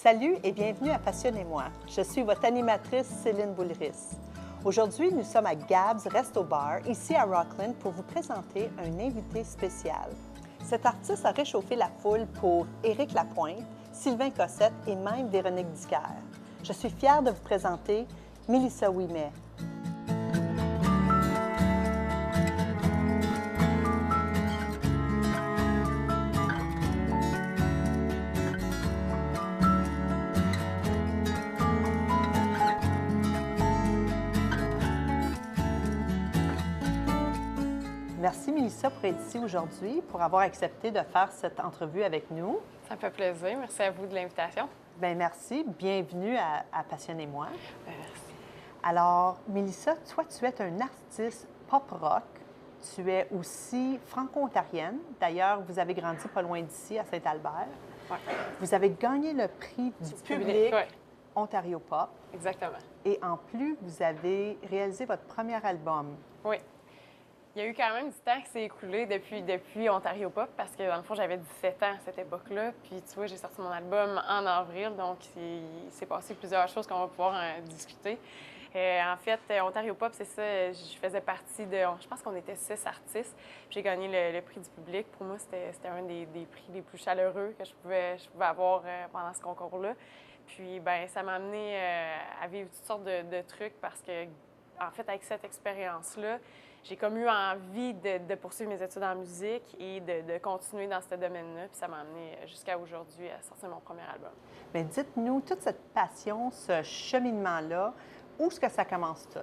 Salut et bienvenue à Passionnez-moi. Je suis votre animatrice Céline Boulris. Aujourd'hui, nous sommes à Gab's Resto Bar, ici à Rockland, pour vous présenter un invité spécial. Cet artiste a réchauffé la foule pour Éric Lapointe, Sylvain Cossette et même Véronique Dicker. Je suis fière de vous présenter Mélissa Ouimet. Merci Mélissa pour être ici aujourd'hui, pour avoir accepté de faire cette entrevue avec nous. Ça me fait plaisir. Merci à vous de l'invitation. Bien, merci. Bienvenue à Passionnez-moi. Merci. Alors, Mélissa, toi, tu es un artiste pop-rock. Tu es aussi franco-ontarienne. D'ailleurs, vous avez grandi pas loin d'ici, à Saint-Albert. Ouais. Vous avez gagné le prix du public Ouais. Ontario Pop. Exactement. Et en plus, vous avez réalisé votre premier album. Oui. Il y a eu quand même du temps qui s'est écoulé depuis Ontario Pop parce que, dans le fond, j'avais 17 ans à cette époque-là. Puis, tu vois, j'ai sorti mon album en avril, donc il s'est passé plusieurs choses qu'on va pouvoir en discuter. En fait, Ontario Pop, c'est ça, je faisais partie de... Je pense qu'on était 6 artistes. J'ai gagné le prix du public. Pour moi, c'était un des prix les plus chaleureux que je pouvais avoir pendant ce concours-là. Puis, ben ça m'a amené à vivre toutes sortes de trucs parce que, en fait, avec cette expérience-là, j'ai comme eu envie de poursuivre mes études en musique et de continuer dans ce domaine-là. Puis ça m'a amené jusqu'à aujourd'hui à sortir mon premier album. Bien, dites-nous, toute cette passion, ce cheminement-là, où est-ce que ça commence tout?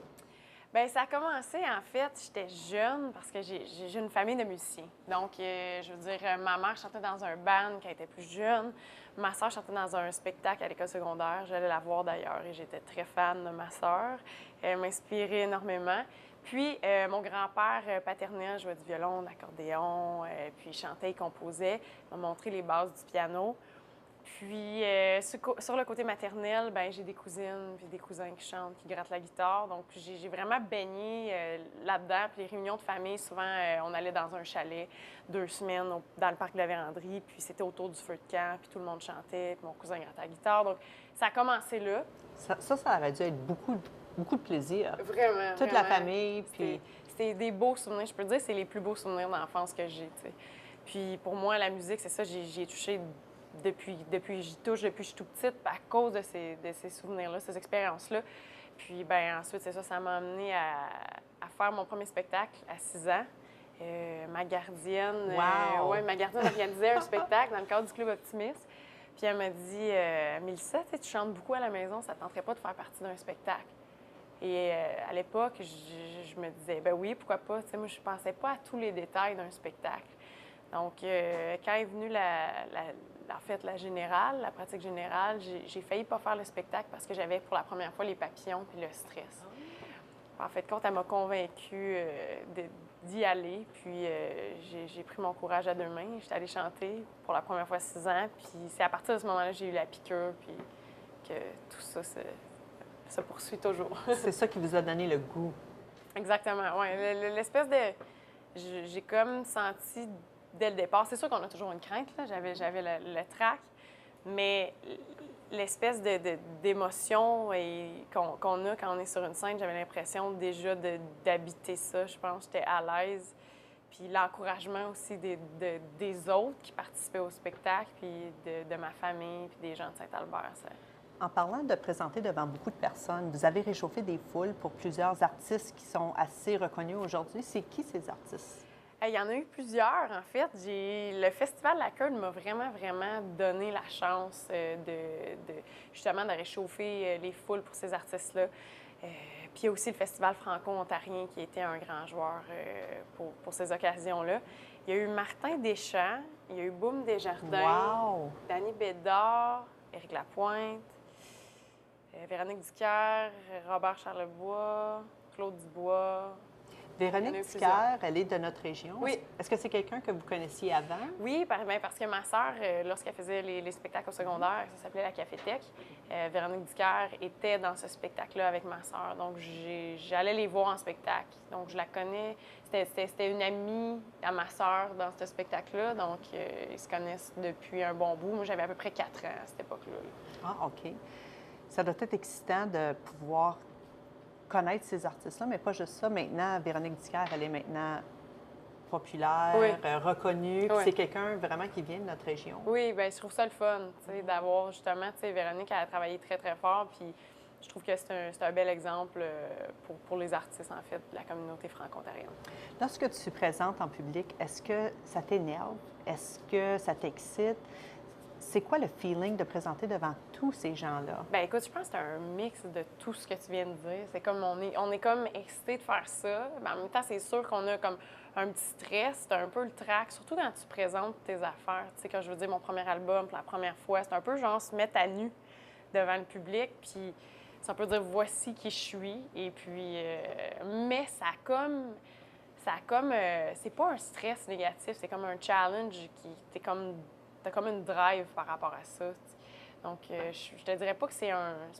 Bien, ça a commencé, en fait, j'étais jeune parce que j'ai une famille de musiciens. Donc, je veux dire, ma mère chantait dans un band quand elle était plus jeune. Ma sœur chantait dans un spectacle à l'école secondaire. J'allais la voir d'ailleurs et j'étais très fan de ma sœur. Elle m'inspirait énormément. Puis, mon grand-père paternel jouait du violon, de l'accordéon, puis il chantait, il composait. Il m'a montré les bases du piano. Puis, sur le côté maternel, bien, j'ai des cousines puis des cousins qui chantent, qui grattent la guitare. Donc, j'ai vraiment baigné là-dedans. Puis, les réunions de famille, souvent, on allait dans un chalet 2 semaines dans le parc de la Vérandrie. Puis, c'était autour du feu de camp. Puis, tout le monde chantait. Puis, mon cousin grattait la guitare. Donc, ça a commencé là. Ça aurait dû être beaucoup de plaisir. Vraiment. Toute la famille, puis... C'était des beaux souvenirs. Je peux te dire que c'est les plus beaux souvenirs d'enfance que j'ai, tu sais. Puis, pour moi, la musique, c'est ça, j'y ai touché j'y touche depuis que je suis toute petite à cause de ces souvenirs-là, ces expériences-là. Puis, bien, ensuite, c'est ça m'a amenée à faire mon premier spectacle à 6 ans. Ma gardienne, ma gardienne organisait un spectacle dans le cadre du Club Optimiste. Puis, elle m'a dit, Mélissa, tu chantes beaucoup à la maison, ça ne tenterait pas de faire partie d'un spectacle. Et à l'époque, je me disais, ben oui, pourquoi pas. Tu sais, moi, je ne pensais pas à tous les détails d'un spectacle. Donc, quand est venue la générale, la pratique générale, j'ai failli pas faire le spectacle parce que j'avais pour la première fois les papillons puis le stress. En fait, quand elle m'a convaincue d'y aller, puis j'ai pris mon courage à 2 mains. J'étais allée chanter pour la première fois à 6 ans. Puis c'est à partir de ce moment-là que j'ai eu la piqûre, puis que tout ça se poursuit toujours. C'est ça qui vous a donné le goût. Exactement, oui. L'espèce de... J'ai comme senti dès le départ, c'est sûr qu'on a toujours une crainte, là. J'avais le trac, mais l'espèce d'émotion qu'on a quand on est sur une scène, j'avais l'impression déjà d'habiter ça. Je pense que j'étais à l'aise. Puis l'encouragement aussi des autres qui participaient au spectacle, puis de ma famille, puis des gens de Saint-Albert. En parlant de présenter devant beaucoup de personnes, vous avez réchauffé des foules pour plusieurs artistes qui sont assez reconnus aujourd'hui. C'est qui ces artistes? Il y en a eu plusieurs, en fait. Le Festival La Curd m'a vraiment donné la chance justement de réchauffer les foules pour ces artistes-là. Puis il y a aussi le Festival franco-ontarien qui était un grand joueur pour ces occasions-là. Il y a eu Martin Deschamps, il y a eu Boum Desjardins, wow. Danny Bédard, Éric Lapointe, Véronique Dicker, Robert Charlebois, Claude Dubois. Véronique Il y en a Dicker, elle est de notre région. Oui. Est-ce que c'est quelqu'un que vous connaissiez avant? Oui, parce que ma sœur, lorsqu'elle faisait les spectacles au secondaire, ça s'appelait la Cafétèque, Véronique Dicker était dans ce spectacle-là avec ma sœur. Donc, j'allais les voir en spectacle. Donc, je la connais. C'était une amie à ma sœur dans ce spectacle-là. Donc, ils se connaissent depuis un bon bout. Moi, j'avais à peu près 4 ans à cette époque-là. Ah, OK. Ça doit être excitant de pouvoir connaître ces artistes-là, mais pas juste ça. Maintenant, Véronique Dicker, elle est maintenant populaire, Oui. reconnue. Oui. C'est quelqu'un vraiment qui vient de notre région. Oui, bien, je trouve ça le fun, tu sais, d'avoir justement, tu sais, Véronique, elle a travaillé très, très fort, puis je trouve que c'est un bel exemple pour les artistes, en fait, de la communauté franco-ontarienne. Lorsque tu présentes en public, est-ce que ça t'énerve? Est-ce que ça t'excite? C'est quoi le feeling de présenter devant tous ces gens-là? Bien, écoute, je pense que c'est un mix de tout ce que tu viens de dire. C'est comme, on est comme excité de faire ça, mais en même temps, c'est sûr qu'on a comme un petit stress, c'est un peu le trac, surtout quand tu présentes tes affaires. Tu sais, quand je veux dire mon premier album pour la première fois, c'est un peu genre se mettre à nu devant le public, puis c'est un peu dire voici qui je suis, et puis, mais c'est pas un stress négatif, c'est comme un challenge t'as comme une drive par rapport à ça. Donc, je te dirais pas que c'est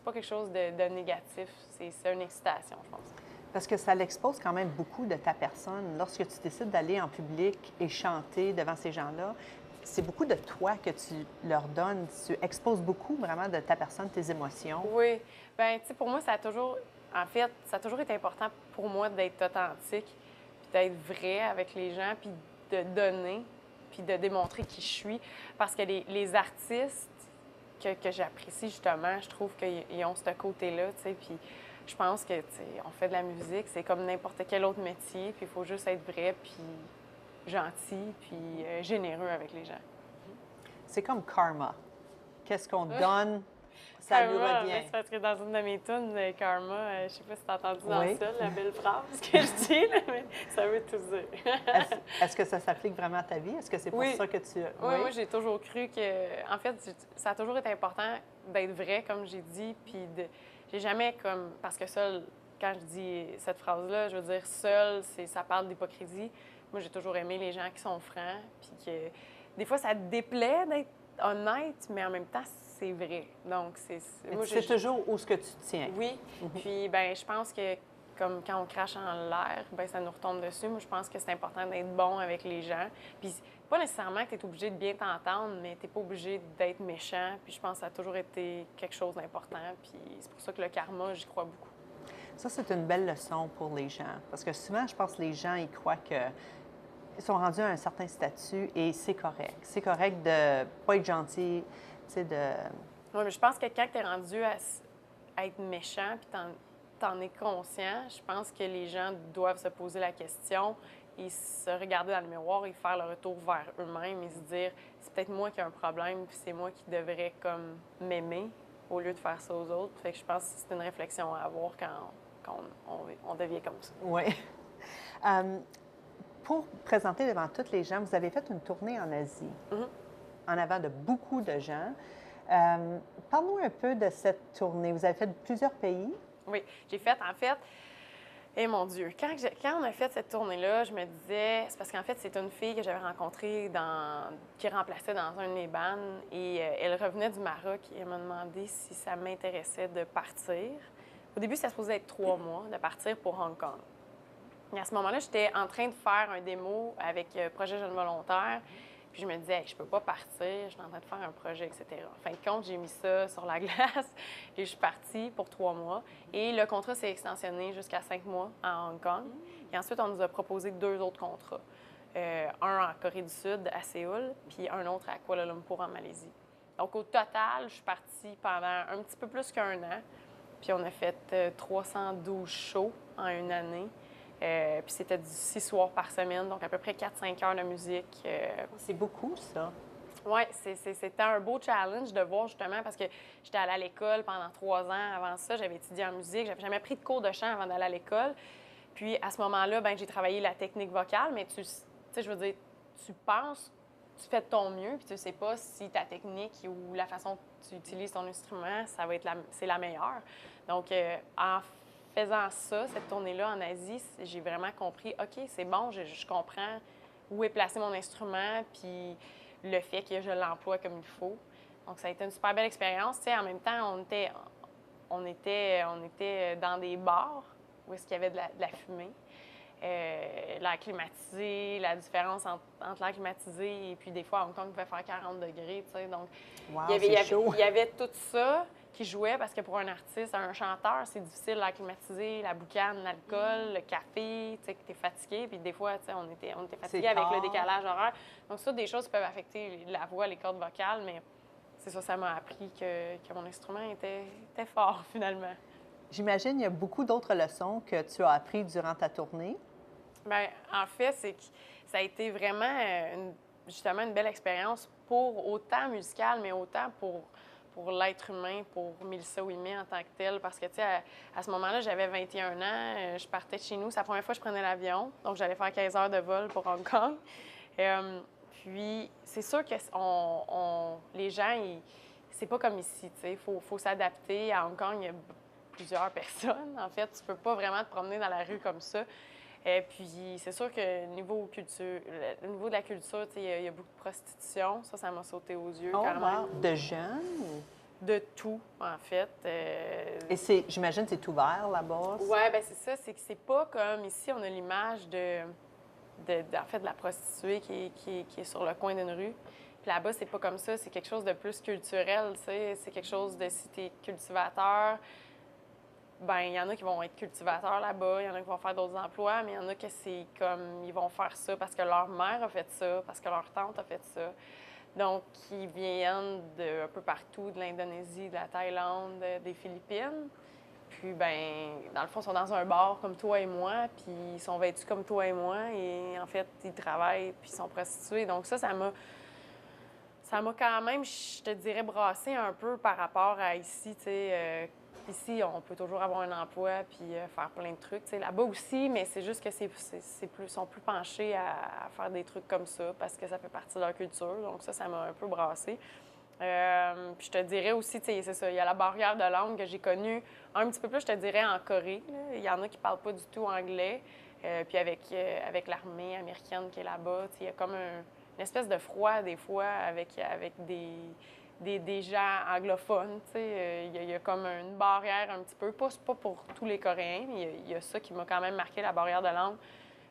pas quelque chose de négatif, c'est une excitation, je pense. Parce que ça l'expose quand même beaucoup de ta personne. Lorsque tu décides d'aller en public et chanter devant ces gens-là, c'est beaucoup de toi que tu leur donnes. Tu exposes beaucoup vraiment de ta personne, tes émotions. Oui. Bien, tu sais, pour moi, ça a toujours été important pour moi d'être authentique, puis d'être vrai avec les gens, puis de donner, puis de démontrer qui je suis. Parce que les artistes que j'apprécie, justement, je trouve qu'ils ont ce côté-là, tu sais, puis je pense que, tu sais, on fait de la musique, c'est comme n'importe quel autre métier, puis il faut juste être vrai, puis gentil, puis généreux avec les gens. C'est comme karma. Qu'est-ce qu'on donne, ça lui Karma, revient. c'est parce que dans une de mes tunes, Karma, je sais pas si tu as entendu dans Oui. ça, la belle phrase que je dis, là, mais ça veut tout dire. Est-ce que ça s'applique vraiment à ta vie? Est-ce que c'est pour Oui. ça que tu... Oui, moi, j'ai toujours cru que... En fait, ça a toujours été important d'être vrai, comme j'ai dit, puis j'ai jamais comme... Parce que seul, quand je dis cette phrase-là, je veux dire seul, ça parle d'hypocrisie. Moi, j'ai toujours aimé les gens qui sont francs, puis que des fois, ça te déplaît d'être honnête, mais en même temps, c'est vrai. Donc, Moi, c'est toujours où ce que tu tiens. Oui. Puis, ben je pense que comme quand on crache en l'air, ben ça nous retombe dessus. Moi, je pense que c'est important d'être bon avec les gens. Puis, pas nécessairement que tu es obligé de bien t'entendre, mais tu n'es pas obligé d'être méchant. Puis, je pense que ça a toujours été quelque chose d'important. Puis, c'est pour ça que le karma, j'y crois beaucoup. Ça, c'est une belle leçon pour les gens. Parce que souvent, je pense que les gens, ils croient que ils sont rendus à un certain statut et c'est correct. C'est correct de pas être gentil, tu sais, de... Oui, mais je pense que quand tu es rendu à être méchant puis t'en es conscient, je pense que les gens doivent se poser la question et se regarder dans le miroir et faire le retour vers eux-mêmes et se dire c'est peut-être moi qui ai un problème puis c'est moi qui devrais comme m'aimer au lieu de faire ça aux autres. Fait que je pense que c'est une réflexion à avoir quand on devient comme ça. Oui. Pour présenter devant toutes les gens, vous avez fait une tournée en Asie, en avant de beaucoup de gens. Parle-nous un peu de cette tournée. Vous avez fait plusieurs pays. Oui, j'ai fait, en fait, et mon Dieu, quand on a fait cette tournée-là, je me disais, c'est parce qu'en fait, c'est une fille que j'avais rencontrée qui remplaçait dans un de mes bands et elle revenait du Maroc et elle m'a demandé si ça m'intéressait de partir. Au début, ça se posait être 3 mois, de partir pour Hong Kong. Et à ce moment-là, j'étais en train de faire un démo avec Projet Jeune Volontaire. Puis je me disais, hey, je peux pas partir, je suis en train de faire un projet, etc. En fin de compte, j'ai mis ça sur la glace et je suis partie pour 3 mois. Et le contrat s'est extensionné jusqu'à 5 mois à Hong Kong. Et ensuite, on nous a proposé 2 autres contrats. Un en Corée du Sud, à Séoul, puis un autre à Kuala Lumpur, en Malaisie. Donc, au total, je suis partie pendant un petit peu plus qu'1 an. Puis on a fait 312 shows en une année. Puis c'était du 6 soirs par semaine, donc à peu près 4-5 heures de musique. C'est beaucoup, ça. Oui, c'était un beau challenge de voir justement parce que j'étais allée à l'école pendant 3 ans. Avant ça, j'avais étudié en musique. J'avais jamais pris de cours de chant avant d'aller à l'école. Puis à ce moment-là, ben j'ai travaillé la technique vocale, mais tu sais, je veux dire, tu penses, tu fais de ton mieux, puis tu sais pas si ta technique ou la façon que tu utilises ton instrument, c'est la meilleure. Donc, en faisant ça, cette tournée-là en Asie, j'ai vraiment compris, OK, c'est bon, je comprends où est placé mon instrument, puis le fait que je l'emploie comme il faut. Donc, ça a été une super belle expérience. Tu sais, en même temps, on était dans des bars où est-ce qu'il y avait de la fumée. L'air climatisé, la différence entre l'air climatisé et puis des fois à Hong Kong, il pouvait faire 40 degrés, tu sais. Donc, Wow, il y avait tout ça qui jouait parce que pour un artiste, un chanteur, c'est difficile, l'air climatisé, la boucane, l'alcool, le café, tu sais, que t'es fatigué. Puis des fois, tu sais, on était fatigué avec le décalage horaire. Donc ça, des choses qui peuvent affecter la voix, les cordes vocales, mais c'est ça m'a appris que mon instrument était fort finalement. J'imagine il y a beaucoup d'autres leçons que tu as apprises durant ta tournée. Bien, en fait, c'est que ça a été vraiment justement une belle expérience pour autant musicale, mais autant pour l'être humain, pour Mélissa Ouimet en tant que telle. Parce que, tu sais, à ce moment-là, j'avais 21 ans, je partais de chez nous. C'est la première fois que je prenais l'avion, donc j'allais faire 15 heures de vol pour Hong Kong. Puis, c'est sûr que les gens, c'est pas comme ici, tu sais. Il faut s'adapter. À Hong Kong, il y a plusieurs personnes. En fait, tu peux pas vraiment te promener dans la rue comme ça. Et puis, c'est sûr que niveau de la culture, il y a beaucoup de prostitution. Ça m'a sauté aux yeux, carrément. Wow. De jeunes? De tout, en fait. Et j'imagine, c'est ouvert là-bas? Oui, bien c'est ça. C'est que c'est pas comme ici, on a l'image en fait, de la prostituée qui est sur le coin d'une rue. Puis là-bas, c'est pas comme ça. C'est quelque chose de plus culturel, tu sais. C'est quelque chose de si t'es cultivateur. Bien, il y en a qui vont être cultivateurs là-bas, il y en a qui vont faire d'autres emplois, mais il y en a que c'est comme, ils vont faire ça parce que leur mère a fait ça, parce que leur tante a fait ça. Donc, ils viennent de un peu partout, de l'Indonésie, de la Thaïlande, des Philippines. Puis, bien, dans le fond, ils sont dans un bar comme toi et moi, puis ils sont vêtus comme toi et moi, et en fait, ils travaillent, puis ils sont prostitués. Donc ça m'a quand même, je te dirais, brassé un peu par rapport à ici, tu sais. Ici, on peut toujours avoir un emploi puis faire plein de trucs. T'sais, là-bas aussi, mais c'est juste que sont plus penchés à faire des trucs comme ça parce que ça fait partie de leur culture. Donc ça m'a un peu brassé. Puis je te dirais aussi, c'est ça, il y a la barrière de langue que j'ai connue un petit peu plus, je te dirais, en Corée. Là. Il y en a qui parlent pas du tout anglais. Puis avec l'armée américaine qui est là-bas, il y a comme une espèce de froid des fois avec des gens anglophones, tu sais. Il y a comme une barrière un petit peu, pas pour tous les Coréens, mais il y a ça qui m'a quand même marqué, la barrière de langue.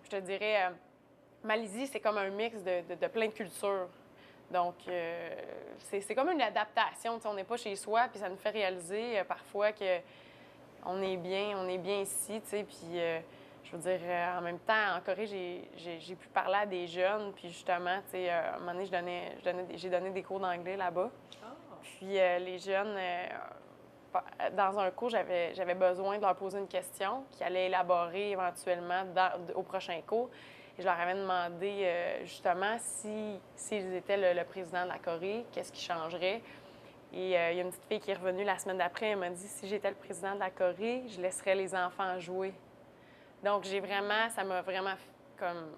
Je te dirais, Malaisie, c'est comme un mix de plein de cultures. Donc, c'est comme une adaptation, tu sais. On n'est pas chez soi, puis ça nous fait réaliser parfois que on est bien ici, tu sais, puis... je veux dire, en même temps, en Corée, j'ai pu parler à des jeunes, puis justement, tu sais, à un moment donné, j'ai donné des cours d'anglais là-bas. Puis les jeunes, dans un cours, j'avais besoin de leur poser une question qu'ils allaient élaborer éventuellement au prochain cours. Et je leur avais demandé justement s'ils étaient le président de la Corée, qu'est-ce qui changerait. Et il y a une petite fille qui est revenue la semaine d'après, elle m'a dit, si j'étais le président de la Corée, je laisserais les enfants jouer. Donc, ça m'a vraiment comme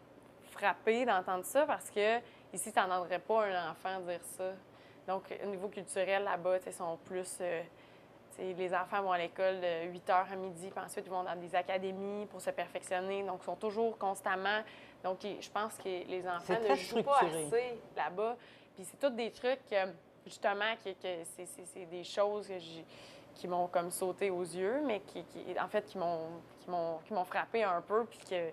frappée d'entendre ça parce que ici, tu n'entendrais pas un enfant dire ça. Donc, au niveau culturel, là-bas, ils sont plus... les enfants vont à l'école de 8 h à midi, puis ensuite, ils vont dans des académies pour se perfectionner. Donc, ils sont toujours constamment... Donc, je pense que les enfants ne jouent pas assez là-bas. Puis c'est tous des trucs, justement, c'est des choses qui m'ont comme sauté aux yeux, mais en fait, qui m'ont frappé un peu, puis que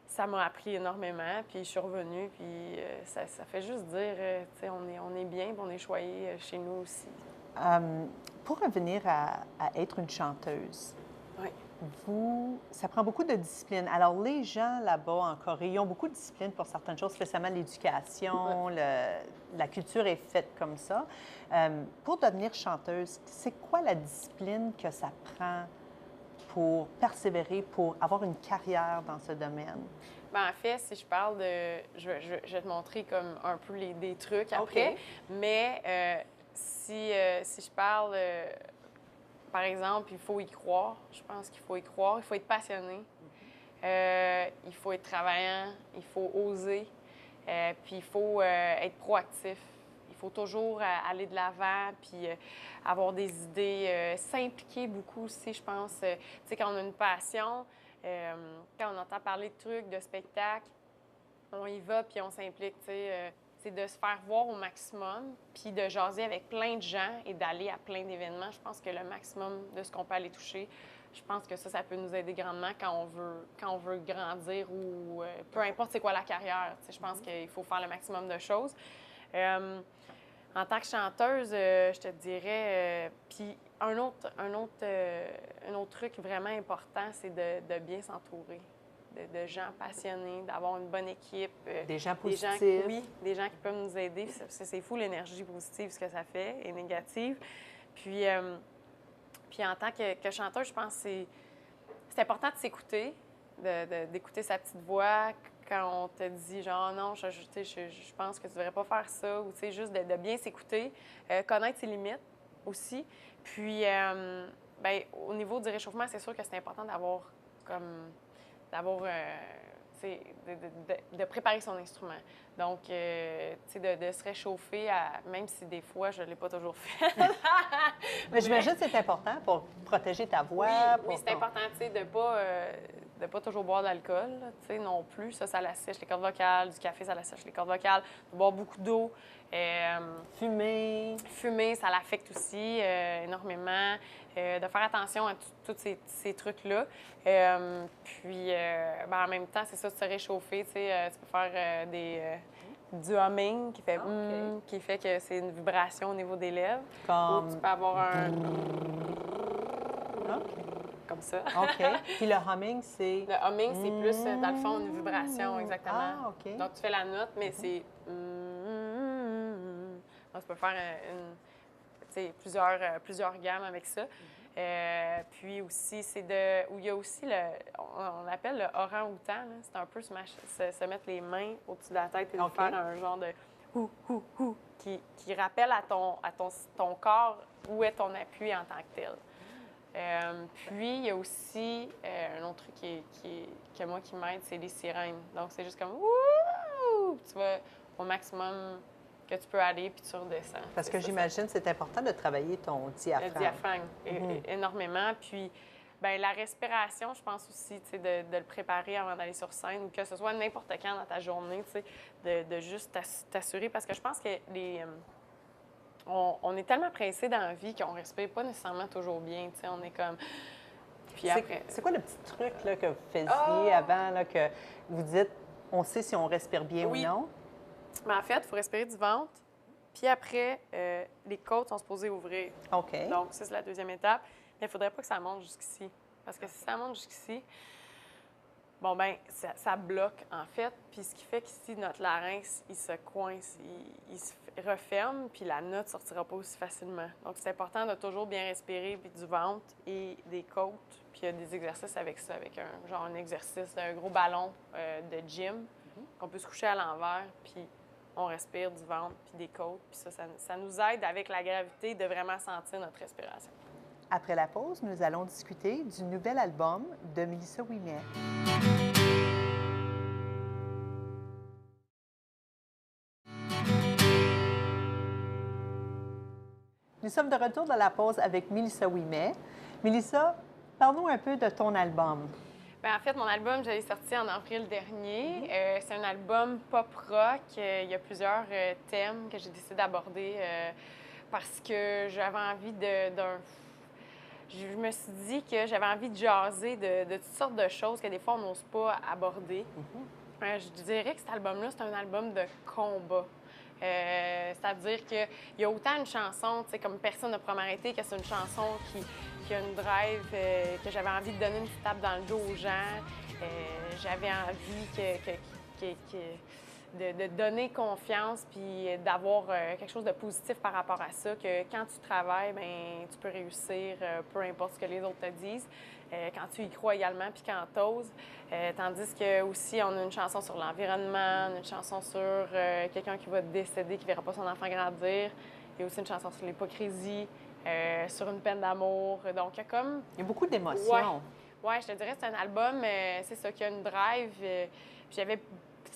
ça m'a appris énormément. Puis je suis revenue, puis ça fait juste dire, tu sais, on est bien, puis on est choyé chez nous aussi. Pour revenir à être une chanteuse, oui. Ça prend beaucoup de discipline. Alors, les gens là-bas en Corée, ils ont beaucoup de discipline pour certaines choses, spécialement l'éducation, la culture est faite comme ça. Pour devenir chanteuse, c'est quoi la discipline que ça prend pour persévérer, pour avoir une carrière dans ce domaine? Bien, en fait, si je parle de... Je vais te montrer comme un peu des trucs après. Okay. Mais si je parle... par exemple, il faut y croire. Je pense qu'il faut y croire. Il faut être passionné. Il faut être travaillant. Il faut oser. Puis il faut être proactif. Il faut toujours aller de l'avant, puis avoir des idées, s'impliquer beaucoup aussi, je pense. Tu sais, quand on a une passion, quand on entend parler de trucs, de spectacles, on y va, puis on s'implique, tu sais. C'est de se faire voir au maximum, puis de jaser avec plein de gens et d'aller à plein d'événements. Je pense que le maximum de ce qu'on peut aller toucher, je pense que ça peut nous aider grandement quand on veut grandir ou peu importe c'est quoi la carrière. Tu sais, je pense qu'il faut faire le maximum de choses. En tant que chanteuse, je te dirais, puis un autre truc vraiment important, c'est de bien s'entourer. De gens passionnés, d'avoir une bonne équipe. Des gens positifs. Des gens qui peuvent nous aider. C'est fou l'énergie positive, ce que ça fait, et négative. Puis en tant que chanteuse, je pense que c'est important de s'écouter, d'écouter sa petite voix quand on te dit genre non, je pense que tu devrais pas faire ça, ou tu sais, juste de bien s'écouter, connaître ses limites aussi. Puis, au niveau du réchauffement, c'est sûr que c'est important d'avoir de préparer son instrument. Donc, tu sais, de se réchauffer, même si des fois, je ne l'ai pas toujours fait. Mais j'imagine que c'est important pour protéger ta voix. Oui, c'est important, tu sais, de pas toujours boire d'alcool, tu sais, non plus. Ça l'assèche les cordes vocales. Du café, ça l'assèche les cordes vocales. De boire beaucoup d'eau. Fumer, ça l'affecte aussi énormément. De faire attention à tous ces trucs-là. Puis, en même temps, c'est ça, de se réchauffer. Tu sais, tu peux faire du humming qui fait que c'est une vibration au niveau des lèvres. Ou tu peux avoir un... Comme ça. OK. Puis le humming, c'est... Le humming, c'est plus, dans le fond, une vibration, exactement. Ah, OK. Donc, tu fais la note, mais c'est... Donc, tu peux faire plusieurs gammes avec ça. Puis aussi, où il y a aussi on appelle le orang-outan. C'est un peu se mettre les mains au-dessus de la tête et de faire un genre de hou qui rappelle à ton corps où est ton appui en tant que tel. Puis, il y a aussi un autre truc que moi qui m'aide, c'est les sirènes. Donc, c'est juste comme ouh! Tu vas au maximum que tu peux aller, puis tu redescends. Parce que j'imagine que c'est important de travailler ton diaphragme. Le diaphragme, énormément. Puis, la respiration, je pense aussi, tu sais, de le préparer avant d'aller sur scène, que ce soit n'importe quand dans ta journée, tu sais, de juste t'assurer. Parce que je pense que on est tellement pressé dans la vie qu'on ne respire pas nécessairement toujours bien. Tu sais, on est comme... Puis après... C'est quoi le petit truc là, que vous faisiez avant, là, que vous dites, on sait si on respire bien ou non? Mais en fait, il faut respirer du ventre. Puis après, les côtes sont supposées ouvrir. OK. Donc, ça, c'est la deuxième étape. Mais il ne faudrait pas que ça monte jusqu'ici. Parce que si ça monte jusqu'ici, ça bloque, en fait. Puis ce qui fait qu'ici, notre larynx, il se coince, il se referme, puis la note ne sortira pas aussi facilement. Donc, c'est important de toujours bien respirer, puis du ventre et des côtes. Puis il y a des exercices avec ça, avec un exercice, un gros ballon de gym, qu'on peut se coucher à l'envers, puis on respire du ventre, puis des côtes. Puis ça nous aide, avec la gravité, de vraiment sentir notre respiration. Après la pause, nous allons discuter du nouvel album de Mélissa Ouimet. Nous sommes de retour dans la pause avec Mélissa Ouimet. Mélissa, parle-nous un peu de ton album. En fait, mon album, je l'ai sorti en avril dernier. C'est un album pop-rock. Il y a plusieurs thèmes que j'ai décidé d'aborder parce que j'avais envie Je me suis dit que j'avais envie de jaser de toutes sortes de choses que des fois, on n'ose pas aborder. Je dirais que cet album-là, c'est un album de combat. C'est-à-dire qu'il y a autant une chanson, tu sais, comme Personne ne pourra m'arrêter, que c'est une chanson qui a une drive, que j'avais envie de donner une petite tape dans le dos aux gens. J'avais envie de donner confiance puis d'avoir quelque chose de positif par rapport à ça, que quand tu travailles, tu peux réussir, peu importe ce que les autres te disent, quand tu y crois également puis quand tu oses. Tandis que aussi, on a une chanson sur l'environnement, une chanson sur quelqu'un qui va décéder, qui ne verra pas son enfant grandir. Il y a aussi une chanson sur l'hypocrisie, sur une peine d'amour. Donc, il y a beaucoup d'émotions. Ouais, je te dirais que c'est un album, c'est ça, qui a une drive. J'avais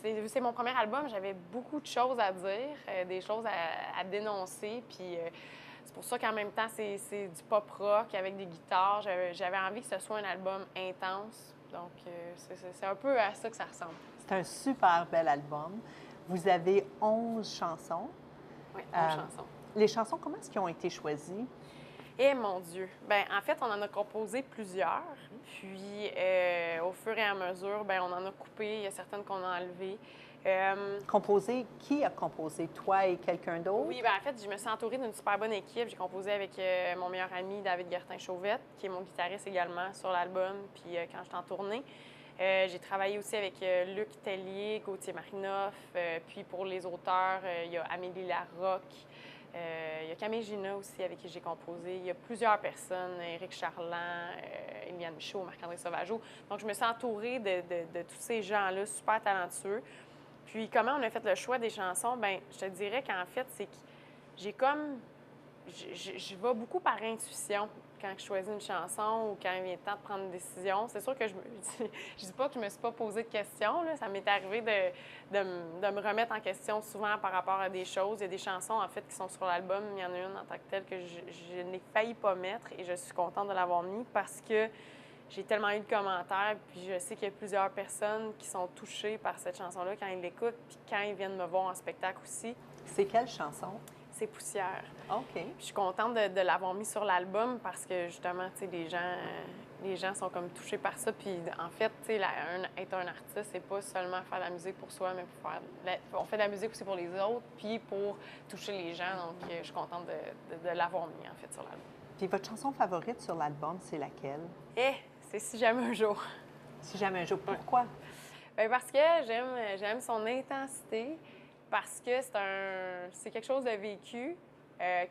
c'est mon premier album, j'avais beaucoup de choses à dire, des choses à dénoncer. Puis c'est pour ça qu'en même temps, c'est du pop rock avec des guitares. J'avais envie que ce soit un album intense. Donc, c'est un peu à ça que ça ressemble. C'est un super bel album. Vous avez 11 chansons. Oui, 11 chansons. Les chansons, comment est-ce qu'elles ont été choisies? Eh mon Dieu! Bien, en fait, on en a composé plusieurs. Puis, au fur et à mesure, bien, on en a coupé. Il y a certaines qu'on a enlevées. Composé, qui a composé? Toi et quelqu'un d'autre? Oui, bien, en fait, je me suis entourée d'une super bonne équipe. J'ai composé avec mon meilleur ami, David Gertin-Chauvette, qui est mon guitariste également sur l'album, puis quand j'étais en tournée. J'ai travaillé aussi avec Luc Tellier, Gauthier Marinoff. Puis pour les auteurs, il y a Amélie Larocque. Il y a Camille Gina aussi, avec qui j'ai composé. Il y a plusieurs personnes, Éric Charland, Eliane Michaud, Marc-André Sauvageau. Donc, je me suis entourée de tous ces gens-là, super talentueux. Puis, comment on a fait le choix des chansons? Bien, je te dirais qu'en fait, c'est que j'ai comme... Je vais beaucoup par intuition quand je choisis une chanson ou quand il vient le temps de prendre une décision. C'est sûr que je dis pas que je me suis pas posé de questions. Là. Ça m'est arrivé de me remettre en question souvent par rapport à des choses. Il y a des chansons, en fait, qui sont sur l'album. Il y en a une en tant que telle que je n'ai failli pas mettre et je suis contente de l'avoir mis parce que j'ai tellement eu de commentaires, puis je sais qu'il y a plusieurs personnes qui sont touchées par cette chanson-là quand ils l'écoutent, puis quand ils viennent me voir en spectacle aussi. C'est quelle chanson? C'est Poussière. OK. Puis je suis contente de l'avoir mis sur l'album parce que, justement, tu sais, les gens sont comme touchés par ça. Puis, en fait, tu sais, être un artiste, c'est pas seulement faire de la musique pour soi, mais pour faire... On fait de la musique aussi pour les autres, puis pour toucher les gens. Donc, je suis contente de l'avoir mis, en fait, sur l'album. Puis votre chanson favorite sur l'album, c'est laquelle? C'est Si jamais un jour. Si jamais un jour. Pourquoi? Bien, parce que j'aime son intensité, parce que c'est quelque chose de vécu,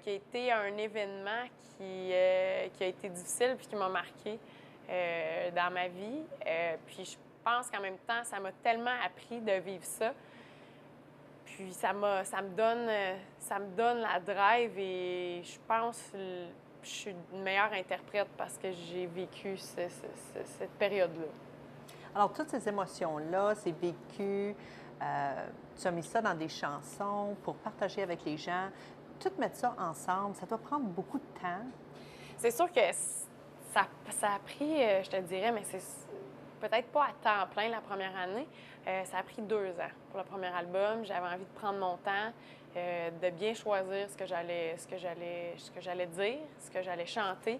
qui a été un événement qui a été difficile puis qui m'a marqué dans ma vie. Puis je pense qu'en même temps, ça m'a tellement appris de vivre ça. Puis ça me donne la drive et je pense que je suis une meilleure interprète parce que j'ai vécu cette période-là. Alors, toutes ces émotions-là, c'est vécu, tu as mis ça dans des chansons pour partager avec les gens. Tout mettre ça ensemble, ça doit prendre beaucoup de temps. C'est sûr que ça a pris, je te dirais, mais c'est peut-être pas à temps plein la première année. Ça a pris 2 ans pour le premier album. J'avais envie de prendre mon temps, de bien choisir ce que j'allais dire, ce que j'allais chanter.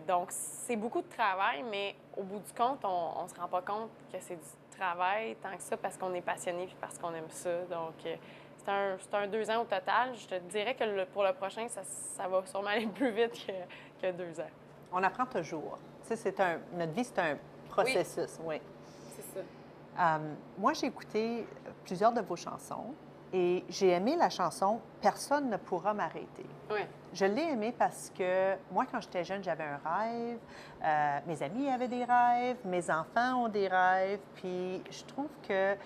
Donc, c'est beaucoup de travail, mais au bout du compte, on ne se rend pas compte que c'est du travail tant que ça parce qu'on est passionné puis parce qu'on aime ça. Donc, c'est un 2 ans au total. Je te dirais que pour le prochain, ça va sûrement aller plus vite que 2 ans. On apprend toujours. Tu sais, notre vie, c'est un processus, oui. C'est ça. Moi, j'ai écouté plusieurs de vos chansons et j'ai aimé la chanson « Personne ne pourra m'arrêter ». Oui. Je l'ai aimée parce que moi, quand j'étais jeune, j'avais un rêve. Mes amis avaient des rêves, mes enfants ont des rêves. Puis je trouve que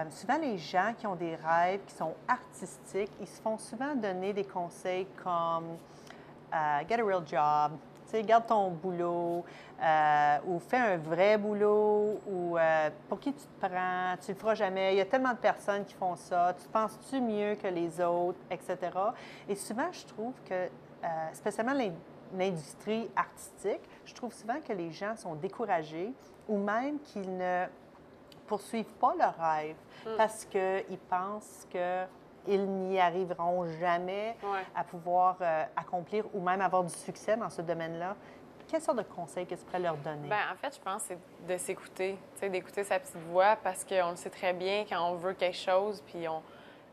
souvent, les gens qui ont des rêves, qui sont artistiques, ils se font souvent donner des conseils comme get a real job, tu sais, garde ton boulot, ou fais un vrai boulot, ou pour qui tu te prends, tu le feras jamais. Il y a tellement de personnes qui font ça. Tu te penses-tu mieux que les autres, etc. Et souvent, je trouve que, spécialement l'industrie artistique, je trouve souvent que les gens sont découragés ou même qu'ils ne poursuivent pas leur rêve parce qu'ils pensent qu'ils n'y arriveront jamais à pouvoir accomplir ou même avoir du succès dans ce domaine-là. Quelle sorte de conseils que tu pourrais leur donner? Bien, en fait, je pense que c'est de s'écouter, tu sais, d'écouter sa petite voix parce qu'on le sait très bien quand on veut quelque chose, puis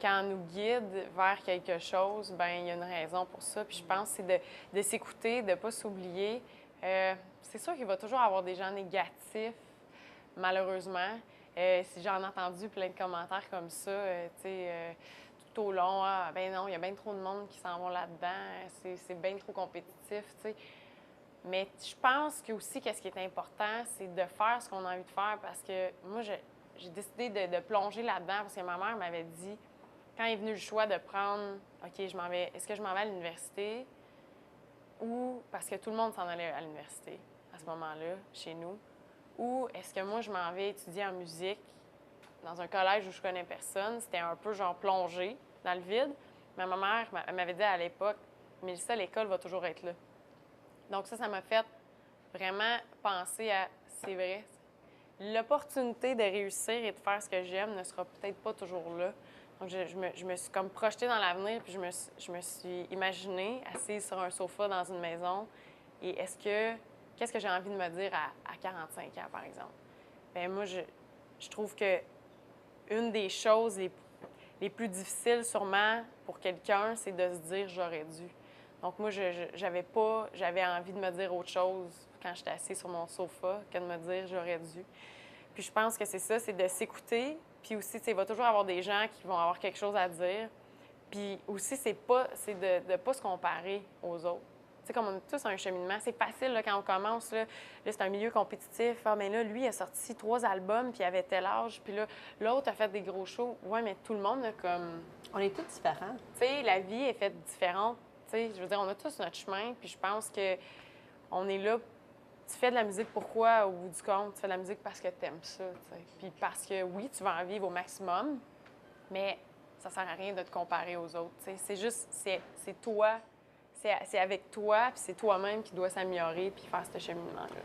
quand on nous guide vers quelque chose, bien, il y a une raison pour ça. Puis je pense que c'est de s'écouter, de ne pas s'oublier. C'est sûr qu'il va toujours avoir des gens négatifs, malheureusement. Si j'en ai entendu plein de commentaires comme ça, tu sais, tout au long, ben non, il y a bien trop de monde qui s'en vont là-dedans, c'est bien trop compétitif, tu sais. Mais je pense que aussi, qu'est-ce qui est important, c'est de faire ce qu'on a envie de faire parce que moi, j'ai décidé de plonger là-dedans parce que ma mère m'avait dit, quand est venu le choix de prendre, OK, est-ce que je m'en vais à l'université ou parce que tout le monde s'en allait à l'université à ce moment-là, chez nous, ou est-ce que moi, je m'en vais étudier en musique dans un collège où je connais personne. C'était un peu genre plongé dans le vide. Mais ma mère elle m'avait dit à l'époque, Mélissa, l'école va toujours être là. Donc ça m'a fait vraiment penser à, c'est vrai, l'opportunité de réussir et de faire ce que j'aime ne sera peut-être pas toujours là. Donc je me suis comme projetée dans l'avenir, puis je me suis imaginée assise sur un sofa dans une maison. Et qu'est-ce que j'ai envie de me dire à 45 ans, par exemple? Bien, moi, je trouve que une des choses les plus difficiles, sûrement, pour quelqu'un, c'est de se dire « j'aurais dû ». Donc, moi, j'avais envie de me dire autre chose quand j'étais assise sur mon sofa que de me dire « j'aurais dû ». Puis je pense que c'est ça, c'est de s'écouter. Puis aussi, il va toujours avoir des gens qui vont avoir quelque chose à dire. Puis aussi, c'est de ne pas se comparer aux autres. Tu sais, comme on est tous un cheminement, c'est facile là, quand on commence. Là, c'est un milieu compétitif. Ah, mais là, lui, il a sorti 3 albums, puis il avait tel âge. Puis là, l'autre a fait des gros shows. Oui, mais tout le monde, là, comme... On est tous différents. Tu sais, la vie est faite différente. Tu sais, je veux dire, on a tous notre chemin. Puis je pense que on est là. Tu fais de la musique pourquoi, au bout du compte? Tu fais de la musique parce que tu aimes ça, tu sais. Puis parce que, oui, tu vas en vivre au maximum, mais ça sert à rien de te comparer aux autres, tu sais. C'est juste, c'est toi, c'est avec toi, puis c'est toi-même qui dois s'améliorer puis faire ce cheminement-là.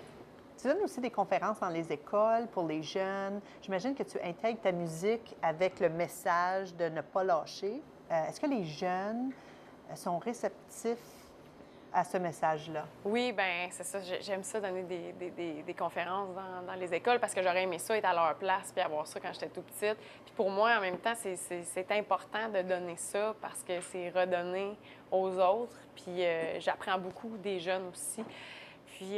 Tu donnes aussi des conférences dans les écoles pour les jeunes. J'imagine que tu intègres ta musique avec le message de ne pas lâcher. Est-ce que les jeunes sont réceptifs à ce message-là? Oui, bien, c'est ça. J'aime ça, donner des conférences dans les écoles parce que j'aurais aimé ça, être à leur place puis avoir ça quand j'étais tout petite. Puis pour moi, en même temps, c'est important de donner ça parce que c'est redonner aux autres. Puis j'apprends beaucoup des jeunes aussi. Puis,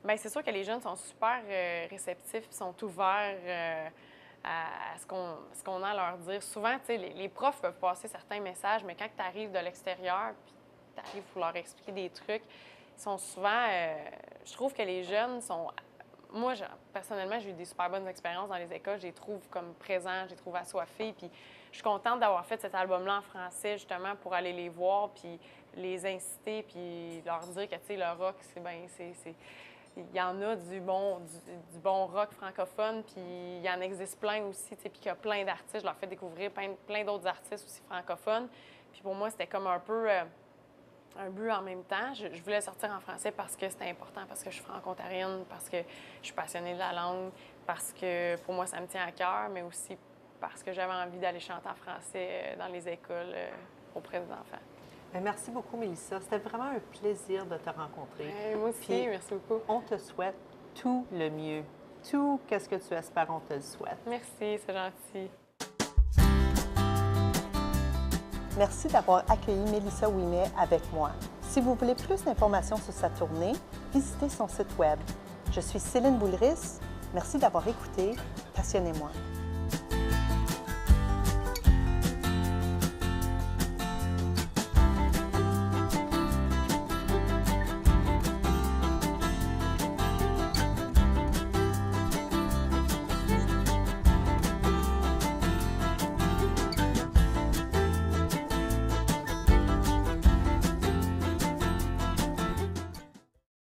bien, c'est sûr que les jeunes sont super réceptifs puis sont ouverts à ce qu'on a à leur dire. Souvent, tu sais, les profs peuvent passer certains messages, mais quand tu arrives de l'extérieur, tu arrives pour leur expliquer des trucs, ils sont souvent... je trouve que les jeunes sont... Moi, personnellement, j'ai eu des super bonnes expériences dans les écoles. Je les trouve comme présents, je les trouve assoiffés. Puis je suis contente d'avoir fait cet album-là en français, justement, pour aller les voir, puis les inciter, puis leur dire que, tu sais, le rock, c'est bien... Il y en a du bon rock francophone, puis il y en existe plein aussi, tu sais, puis qu'il y a plein d'artistes. Je leur fais découvrir plein d'autres artistes aussi francophones. Puis pour moi, c'était comme un peu... un but en même temps. Je voulais sortir en français parce que c'était important, parce que je suis franco-ontarienne, parce que je suis passionnée de la langue, parce que pour moi, ça me tient à cœur, mais aussi parce que j'avais envie d'aller chanter en français dans les écoles auprès des enfants. Bien, merci beaucoup, Mélissa. C'était vraiment un plaisir de te rencontrer. Moi aussi, puis, merci beaucoup. On te souhaite tout le mieux. Tout ce que tu espères, on te le souhaite. Merci, c'est gentil. Merci d'avoir accueilli Mélissa Ouimet avec moi. Si vous voulez plus d'informations sur sa tournée, visitez son site Web. Je suis Céline Boulris. Merci d'avoir écouté. Passionnez-moi.